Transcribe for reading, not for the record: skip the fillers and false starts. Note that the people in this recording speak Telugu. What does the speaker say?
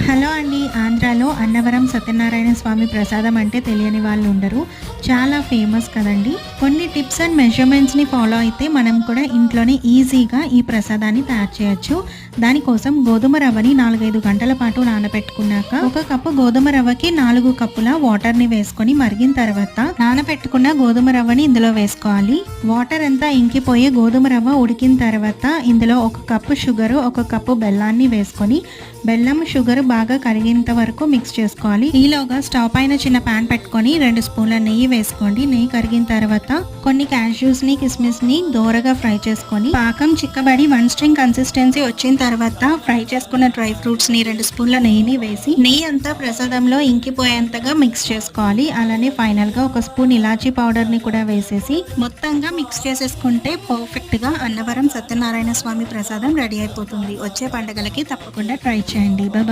హలో అండి. ఆంధ్రాలో అన్నవరం సత్యనారాయణ స్వామి ప్రసాదం అంటే తెలియని వాళ్ళు ఉండరు. చాలా ఫేమస్ కదండి. కొన్ని టిప్స్ అండ్ మెజర్మెంట్స్ని ఫాలో అయితే మనం కూడా ఇంట్లోనే ఈజీగా ఈ ప్రసాదాన్ని తయారు చేయొచ్చు. దానికోసం గోధుమ రవ్వని 4-5 గంటల పాటు నానబెట్టుకున్నాక 1 కప్పు గోధుమ రవ్వకి 4 కప్పుల వాటర్ని వేసుకొని మరిగిన తర్వాత నానబెట్టుకున్న గోధుమ రవ్వని ఇందులో వేసుకోవాలి. వాటర్ అంతా ఇంకిపోయి గోధుమ రవ్వ ఉడికిన తర్వాత ఇందులో 1 కప్పు షుగర్, 1 కప్పు బెల్లాన్ని వేసుకొని బెల్లం షుగర్ బాగా కరిగేంత వరకు మిక్స్ చేసుకోవాలి. ఈలోగా స్టవ్ పైన చిన్న పాన్ పెట్టుకొని 2 స్పూన్ల నెయ్యి వేసుకోండి. నెయ్యి కరిగిన తర్వాత కొన్ని క్యాష్యూస్ ని, కిస్మిస్ ని దోరగా ఫ్రై చేసుకొని పాకం చిక్కబడి 1 స్ట్రింగ్ కన్సిస్టెన్సీ వచ్చిన తర్వాత ఫ్రై చేసుకున్న డ్రై ఫ్రూట్స్ ని 2 స్పూన్ల నెయ్యిని వేసి నెయ్యి అంతా ప్రసాదంలో ఇంకిపోయేంతగా మిక్స్ చేసుకోవాలి. అలానే ఫైనల్ గా 1 స్పూన్ ఇలాచీ పౌడర్ ని కూడా వేసేసి మొత్తంగా మిక్స్ చేసేసుకుంటే పర్ఫెక్ట్ గా అన్నవరం సత్యనారాయణ స్వామి ప్రసాదం రెడీ అయిపోతుంది. వచ్చే పండుగలకి తప్పకుండా ట్రై చేయండి. బాయ్.